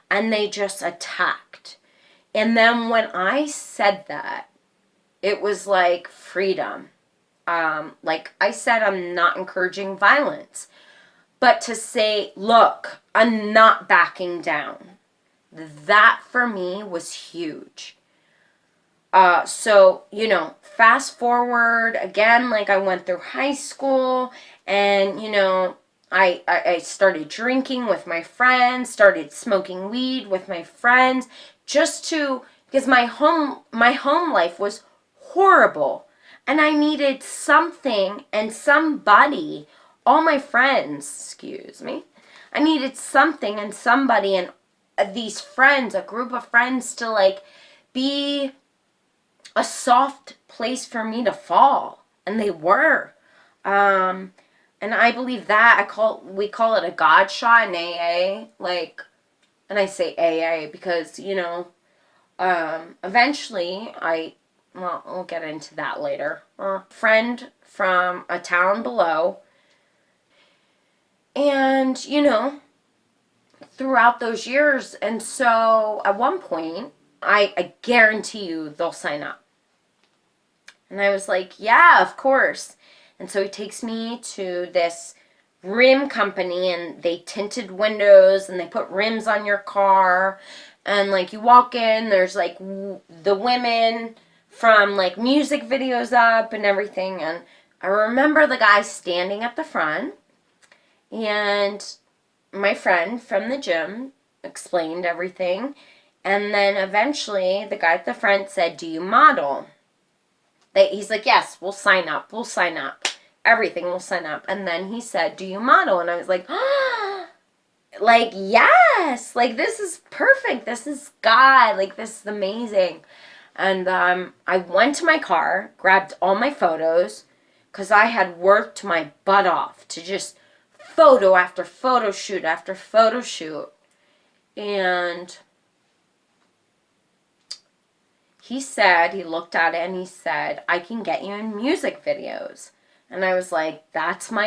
and they just attacked. And then when I said that, it was like freedom. Like I said, I'm not encouraging violence. But to say, look, I'm not backing down. That for me was huge. So, fast forward again, like I went through high school and, I started drinking with my friends, started smoking weed with my friends, because my home life was horrible. And I needed something and somebody, all my friends, excuse me, I needed something and somebody and these friends, a group of friends to like be a soft place for me to fall. And they were. And I believe that we call it a God shot in AA, like, and I say AA because, eventually we'll get into that later. Friend from a town below, and, throughout those years, and so at one point, I guarantee you they'll sign up. And I was like, yeah, of course. And so he takes me to this rim company, and they tinted windows and they put rims on your car. And like you walk in, there's like the women from like music videos up and everything. And I remember the guy standing at the front, and my friend from the gym explained everything. And then eventually the guy at the front said, do you model? He's like, yes, we'll sign up. We'll sign up. Everything, we'll sign up. And then he said, do you model? And I was like, ah, like, yes. Like, this is perfect. This is God. Like, this is amazing. And I went to my car, grabbed all my photos, because I had worked my butt off to just photo after photo shoot after photo shoot. And he looked at it and he said, I can get you in music videos. And I was like, that's my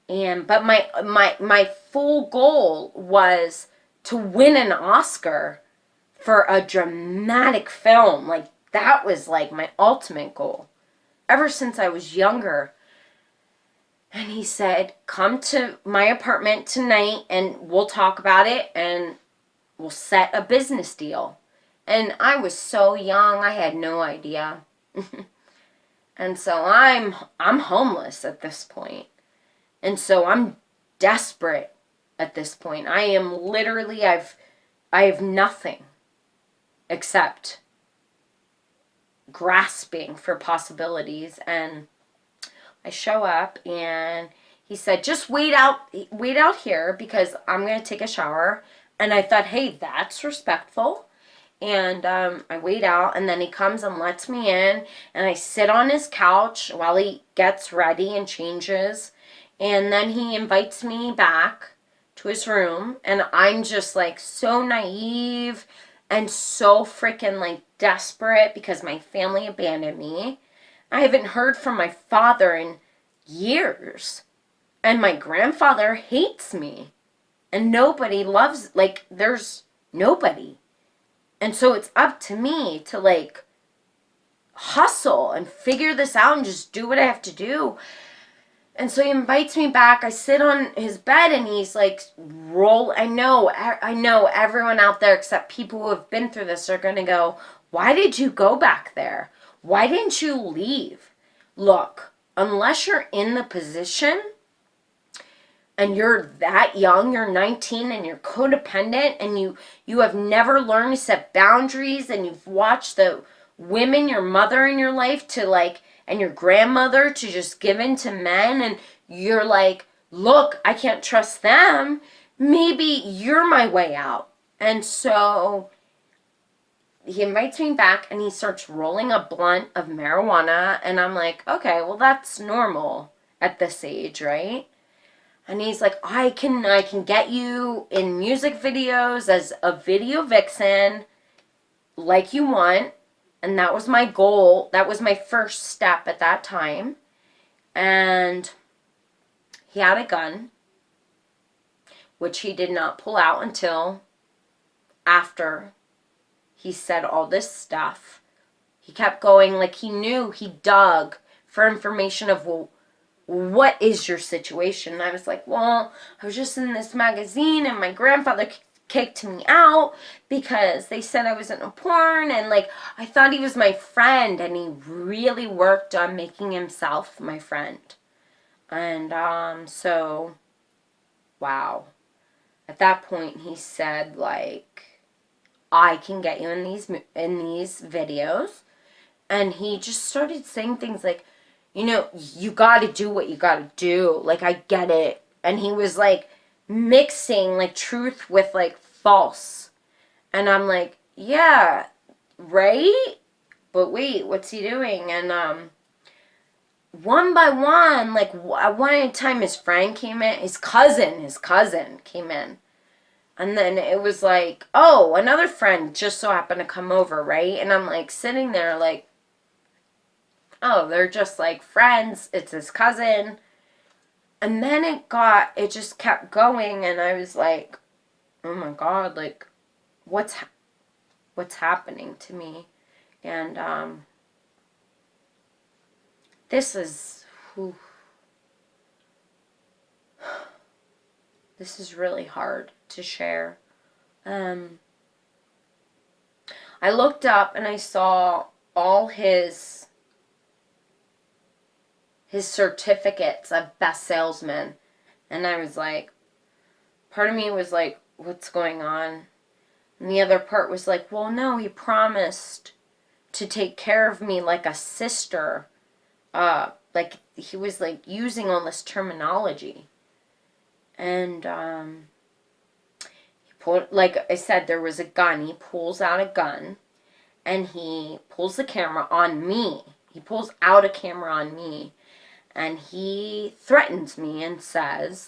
in. But my full goal was to win an Oscar for a dramatic film. Like, that was like my ultimate goal ever since I was younger. And he said, come to my apartment tonight and we'll talk about it and we'll set a business deal. And I was so young, I had no idea. And so I'm homeless at this point. And so I'm desperate at this point. I am literally, I have nothing except grasping for possibilities. And I show up and he said, just wait out here because I'm going to take a shower. And I thought, hey, that's respectful. And I wait out, and then he comes and lets me in, and I sit on his couch while he gets ready and changes, and then he invites me back to his room, and I'm just like so naive and so freaking like desperate because my family abandoned me. I haven't heard from my father in years, and my grandfather hates me, and nobody loves, like, there's nobody. And so it's up to me to like hustle and figure this out and just do what I have to do. And so he invites me back. I sit on his bed and he's like, I know everyone out there except people who have been through this are going to go, why did you go back there? Why didn't you leave? Look, unless you're in the position and you're that young, you're 19 and you're codependent and you have never learned to set boundaries and you've watched the women, your mother in your life to like, and your grandmother to just give in to men and you're like, look, I can't trust them. Maybe you're my way out. And so he invites me back and he starts rolling a blunt of marijuana and I'm like, okay, well that's normal at this age, right? And he's like, I can get you in music videos as a video vixen like you want. And that was my goal. That was my first step at that time. And he had a gun, which he did not pull out until after he said all this stuff. He kept going, like he knew, he dug for information of, well, what is your situation? And I was like, well, I was just in this magazine and my grandfather kicked me out because they said I was in a porn, and like I thought he was my friend, and he really worked on making himself my friend. And so wow. At that point he said, like, I can get you in these videos. And he just started saying things like, you know, you got to do what you got to do. Like, I get it. And he was like mixing like truth with like false. And I'm like, yeah, right? But wait, what's he doing? And one by one, like one at a time, his friend came in, his cousin came in. And then it was like, oh, another friend just so happened to come over, right? And I'm like sitting there like, oh, they're just like friends. It's his cousin. And then it just kept going, and I was like, oh my God, like, what's happening to me? And this is, whew, this is really hard to share. I looked up and I saw all his certificates of best salesman, and I was like, part of me was like, what's going on? And the other part was like, well, no, he promised to take care of me like a sister. Like he was like using all this terminology. And he pulled, like I said, there was a gun. He pulls out a gun and he pulls the camera on me. He pulls out a camera on me. And he threatens me and says,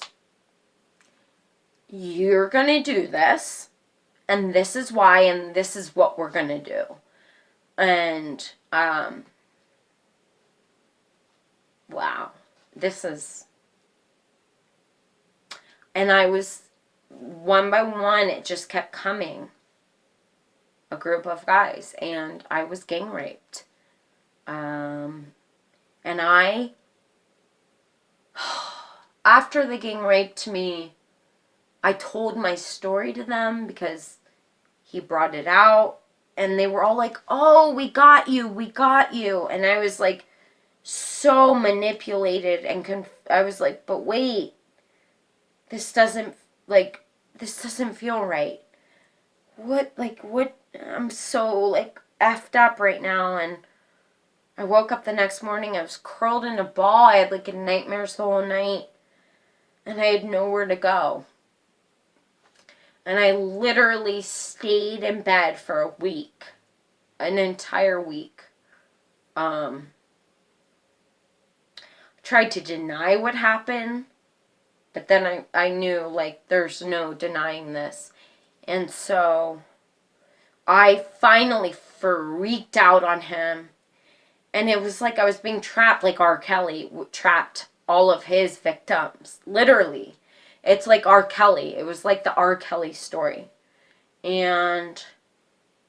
you're going to do this, and this is why, and this is what we're going to do. And, wow, this is, and I was, one by one, it just kept coming, a group of guys, and I was gang raped. And after the gang raped me, I told my story to them because he brought it out, and they were all like, oh, we got you. And I was like so manipulated, and I was like, but wait, this doesn't feel right. What, I'm so like effed up right now. And I woke up the next morning, I was curled in a ball. I had like nightmares the whole night. And I had nowhere to go. And I literally stayed in bed for a week. An entire week. Tried to deny what happened. But then I knew, like, there's no denying this. And so I finally freaked out on him. And it was like I was being trapped, like R. Kelly trapped all of his victims. Literally. It's like R. Kelly. It was like the R. Kelly story. And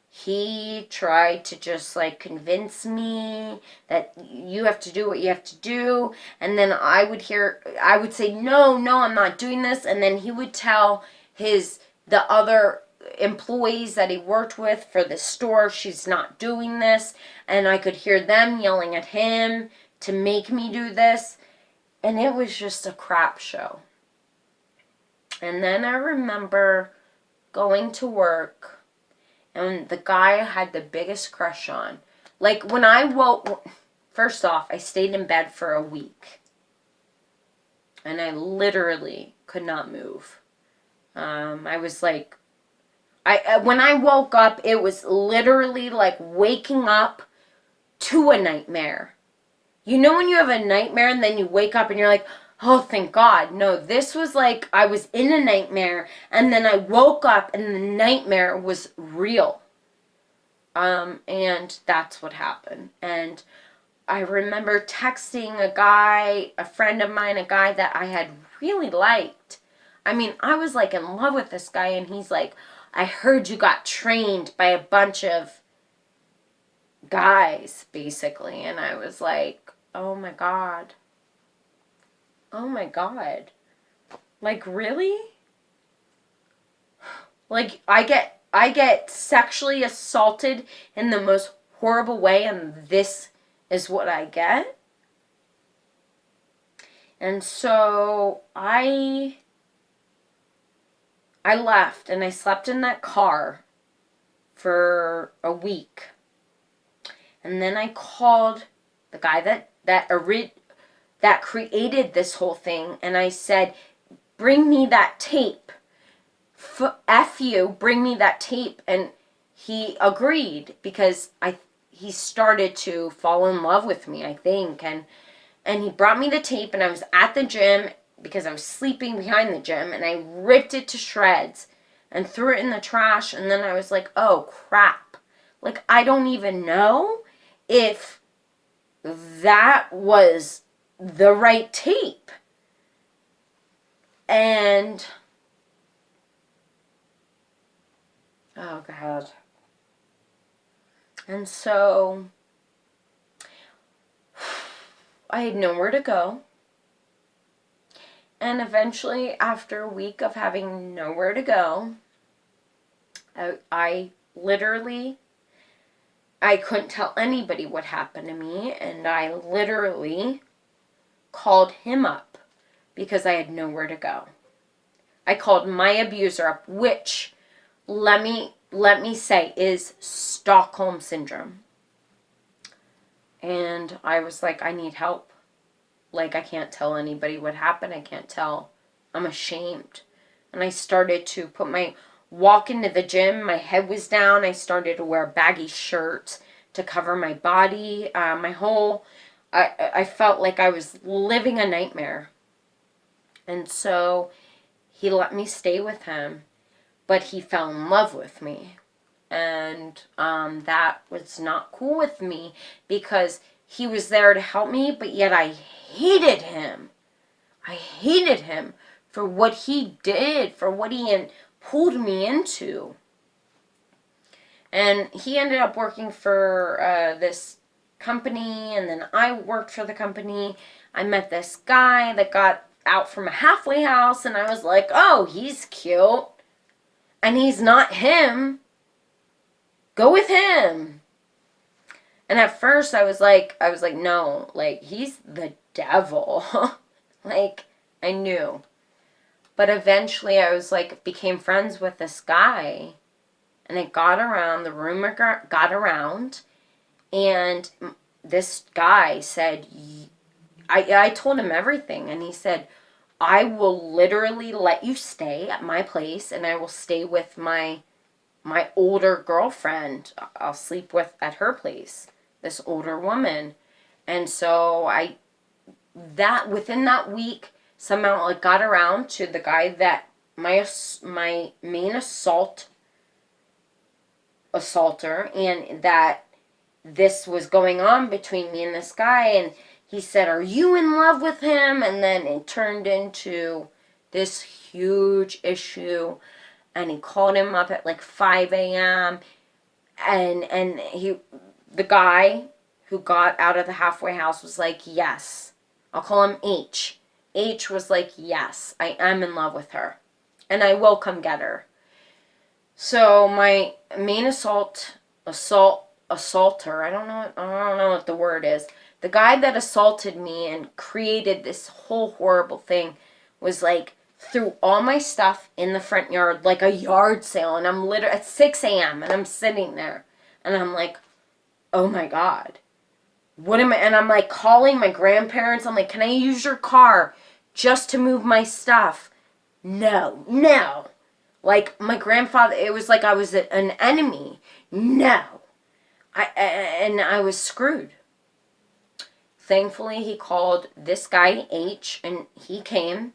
he tried to just like convince me that you have to do what you have to do. And then I would say, no, I'm not doing this. And then he would tell the other employees that he worked with for the store, she's not doing this. And I could hear them yelling at him to make me do this. And it was just a crap show. And then I remember going to work, and the guy I had the biggest crush on. Like, when I woke, first off, I stayed in bed for a week. And I literally could not move. I was like, when I woke up, it was literally like waking up to a nightmare. You know when you have a nightmare and then you wake up and you're like, oh, thank God. No, this was like I was in a nightmare and then I woke up and the nightmare was real. And that's what happened. And I remember texting a friend of mine, a guy that I had really liked. I mean, I was like in love with this guy, and he's like, I heard you got trained by a bunch of guys, basically. And I was like, oh my God. Oh my God. Like, really? Like, I get sexually assaulted in the most horrible way, and this is what I get? And so I left, and I slept in that car for a week. And then I called the guy that created this whole thing, and I said, bring me that tape. F you, bring me that tape. And he agreed, because he started to fall in love with me, I think. And he brought me the tape, and I was at the gym because I was sleeping behind the gym, and I ripped it to shreds and threw it in the trash. And then I was like, oh crap. Like, I don't even know if that was the right tape. And oh God. And so I had nowhere to go. And eventually, after a week of having nowhere to go, I literally, I couldn't tell anybody what happened to me, and I literally called him up because I had nowhere to go. I called my abuser up, which, let me say, is Stockholm Syndrome. And I was like, I need help. Like, I can't tell anybody what happened. I can't tell. I'm ashamed. And I started to walk into the gym. My head was down. I started to wear baggy shirts to cover my body. I felt like I was living a nightmare. And so he let me stay with him, but he fell in love with me. And that was not cool with me, because he was there to help me, but yet I hated him. I hated him for what he did, for what he pulled me into. And he ended up working for this company, and then I worked for the company. I met this guy that got out from a halfway house, and I was like, oh, he's cute. And he's not him. Go with him. And at first I was like, no, like, he's the devil. Like, I knew. But eventually I was like, became friends with this guy. And it got around, the rumor got around. And this guy said, I told him everything. And he said, I will literally let you stay at my place, and I will stay with my older girlfriend. I'll sleep at her place, this older woman. And so within that week, somehow it got around to the guy that my main assaulter, and that this was going on between me and this guy. And he said, are you in love with him? And then it turned into this huge issue. And he called him up at like 5 a.m. And the guy who got out of the halfway house was like, yes. I'll call him H. H was like, yes, I am in love with her. And I will come get her. So my main assaulter, I don't know what the word is. The guy that assaulted me and created this whole horrible thing was like, threw all my stuff in the front yard like a yard sale. And I'm literally at 6 a.m. and I'm sitting there. And I'm like, oh my God. What am I? And I'm like calling my grandparents. I'm like, can I use your car just to move my stuff? No. Like, my grandfather, it was like I was an enemy. No. I was screwed. Thankfully, he called this guy H, and he came,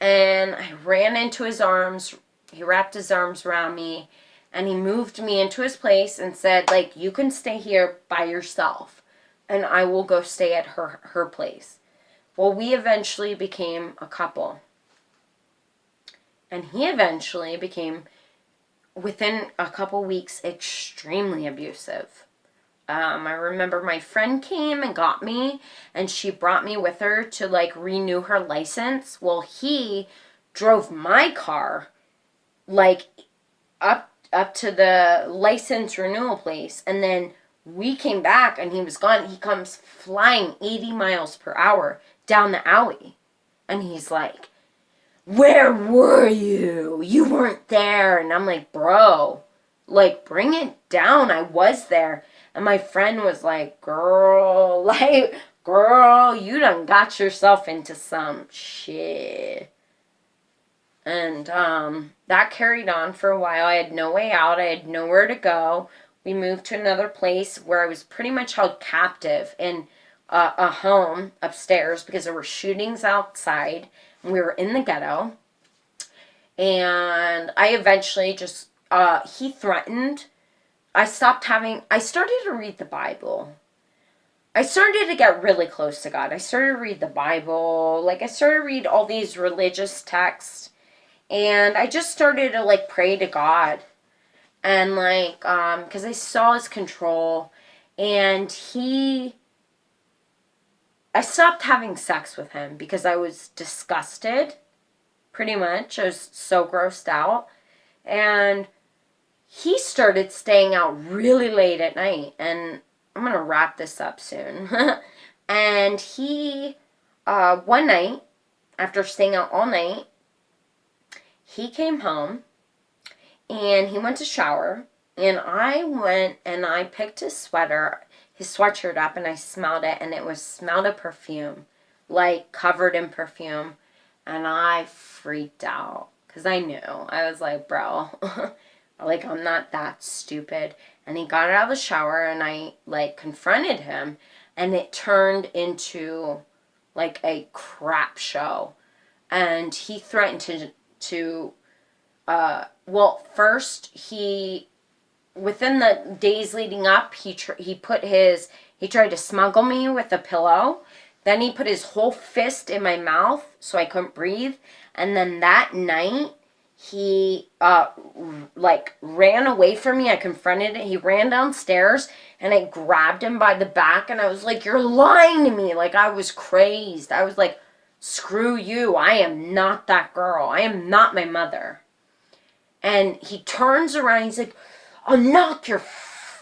and I ran into his arms. He wrapped his arms around me, and he moved me into his place and said, like, you can stay here by yourself, and I will go stay at her place. Well, we eventually became a couple. And he eventually became, within a couple weeks, extremely abusive. I remember my friend came and got me, and she brought me with her to like renew her license. Well, he drove my car like up to the license renewal place, and then we came back and he was gone. He comes flying 80 miles per hour down the alley, and he's like, "Where were you? You weren't there." And I'm like, "Bro, like, bring it down. I was there." And my friend was like, "Girl, like, girl, you done got yourself into some shit." And that carried on for a while. I had no way out. I had nowhere to go. We moved to another place where I was pretty much held captive in a home upstairs because there were shootings outside. And we were in the ghetto. And I eventually just, he threatened. I started to read the Bible. I started to get really close to God. I started to read the Bible. Like, I started to read all these religious texts. And I just started to, like, pray to God. And, like, because I saw his control. And I stopped having sex with him because I was disgusted, pretty much. I was so grossed out. And he started staying out really late at night. And I'm going to wrap this up soon. And he, one night, after staying out all night, he came home, and he went to shower, and I went and I picked his sweatshirt up, and I smelled it, and it smelled of perfume, like covered in perfume, and I freaked out, because I knew. I was like, bro, like, I'm not that stupid. And he got out of the shower, and I, like, confronted him, and it turned into, like, a crap show. And he threatened to first within the days leading up, he tried to smuggle me with a pillow. Then he put his whole fist in my mouth so I couldn't breathe. And then that night, he ran away from me. I confronted it. He ran downstairs, and I grabbed him by the back, and I was like, "You're lying to me." Like, I was crazed. I was like, "Screw you. I am not that girl. I am not my mother." And he turns around, he's like, "I'll knock your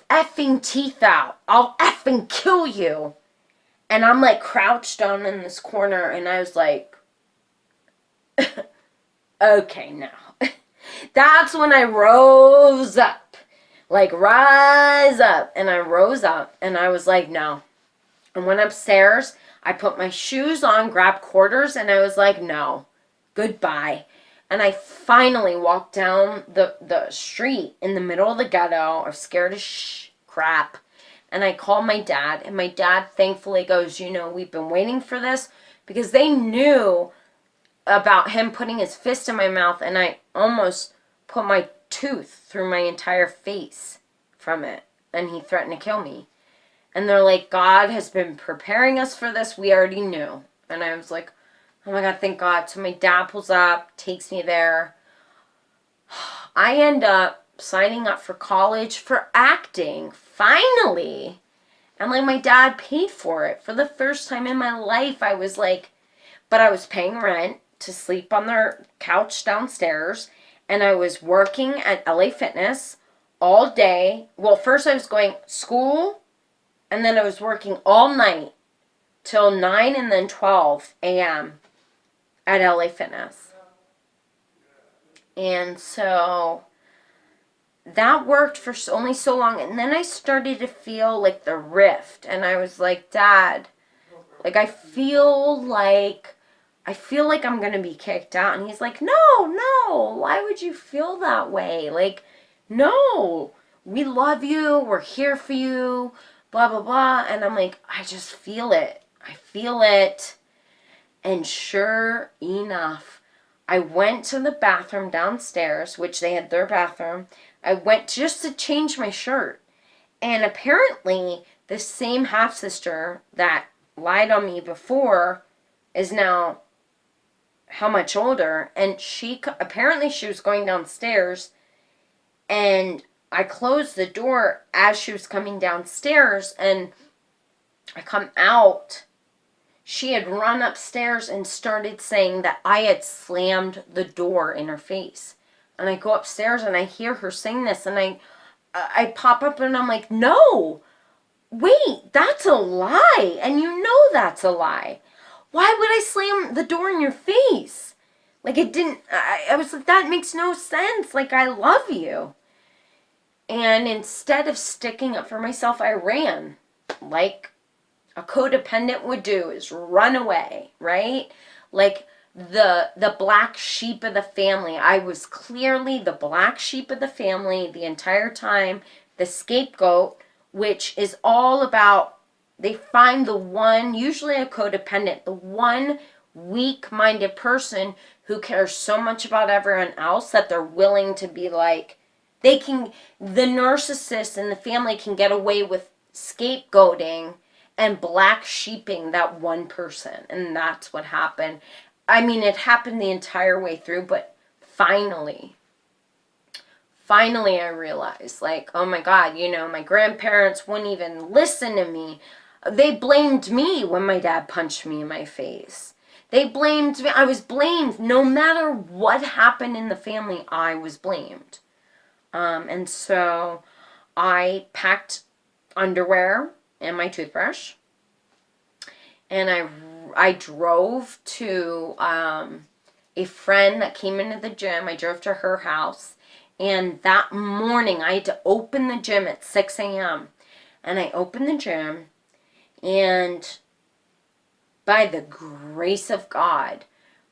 effing teeth out. I'll effing kill you." And I'm like crouched down in this corner, and I was like, okay, now. That's when I rose up. Like, rise up. And I rose up, and I was like, no. I went upstairs, I put my shoes on, grabbed quarters, and I was like, no, goodbye. And I finally walked down the street in the middle of the ghetto. I was scared as crap. And I called my dad. And my dad thankfully goes, "We've been waiting for this." Because they knew about him putting his fist in my mouth. And I almost put my tooth through my entire face from it. And he threatened to kill me. And they're like, "God has been preparing us for this. We already knew." And I was like, oh my God, thank God. So my dad pulls up, takes me there. I end up signing up for college for acting, finally. And like, my dad paid for it. For the first time in my life, I was like, but I was paying rent to sleep on their couch downstairs. And I was working at LA Fitness all day. Well, first I was going school, and then I was working all night till 9 and then 12 a.m. at LA Fitness. And so that worked for only so long. And then I started to feel like the rift. And I was like, "Dad, like, I feel like I'm going to be kicked out." And he's like, no, why would you feel that way? Like, no, we love you. We're here for you, blah, blah, blah. And I'm like, I just feel it. I feel it. And sure enough, I went to the bathroom downstairs, which they had their bathroom. I went just to change my shirt. And apparently, the same half-sister that lied on me before is now how much older, and apparently she was going downstairs, and I closed the door as she was coming downstairs, and I come out. She had run upstairs and started saying that I had slammed the door in her face. And I go upstairs and I hear her saying this, and I pop up and I'm like, no, wait, that's a lie. And you know that's a lie. Why would I slam the door in your face? Like, it didn't, I was like, that makes no sense. Like, I love you. And instead of sticking up for myself, I ran. Like a codependent would do, is run away, right? Like the black sheep of the family. I was clearly the black sheep of the family the entire time, the scapegoat, which is all about, they find the one, usually a codependent, the one weak-minded person who cares so much about everyone else that they're willing to be like, the narcissist and the family can get away with scapegoating and black sheeping that one person. And that's what happened. I mean, it happened the entire way through, but finally I realized, like, oh my God, my grandparents wouldn't even listen to me. They blamed me when my dad punched me in my face. They blamed me. I was blamed. No matter what happened in the family, I was blamed. And so I packed underwear and my toothbrush, and I drove to a friend that came into the gym. I drove to her house, and that morning I had to open the gym at 6 a.m. And I opened the gym, and by the grace of God,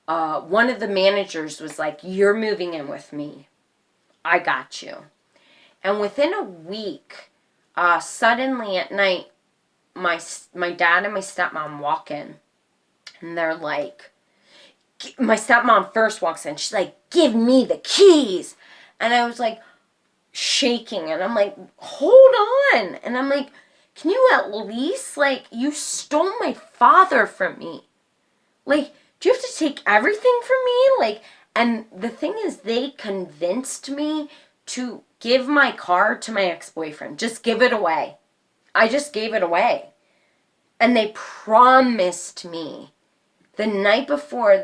one of the managers was like, "You're moving in with me. I got you." And within a week, suddenly at night, my dad and my stepmom walk in, and they're like, my stepmom first walks in, she's like, "Give me the keys." And I was like shaking, and I'm like, "Hold on." And I'm like, "Can you at least, like, you stole my father from me. Like, do you have to take everything from me?" Like, and the thing is, they convinced me to give my car to my ex-boyfriend. Just give it away. I just gave it away. And they promised me the night before,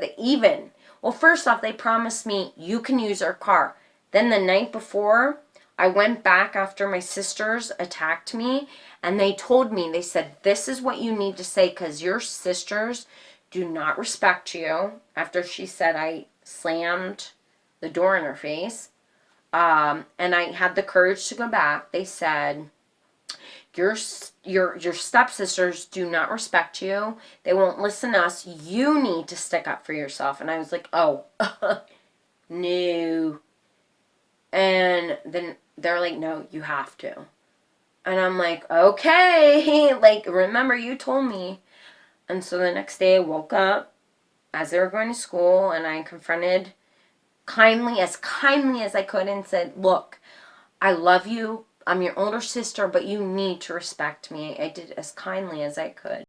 well, first off, they promised me, "You can use our car." Then the night before, I went back after my sisters attacked me, and they told me, they said, "This is what you need to say, because your sisters do not respect you," after she said I slammed the door in her face. And I had the courage to go back. They said, your stepsisters do not respect you. They won't listen to us. You need to stick up for yourself. And I was like, oh, no. And then they're like, "No, you have to." And I'm like, okay. Like, remember, you told me. And so the next day I woke up as they were going to school, and I confronted kindly as I could, and said, "Look, I love you. I'm your older sister, but you need to respect me." I did as kindly as I could.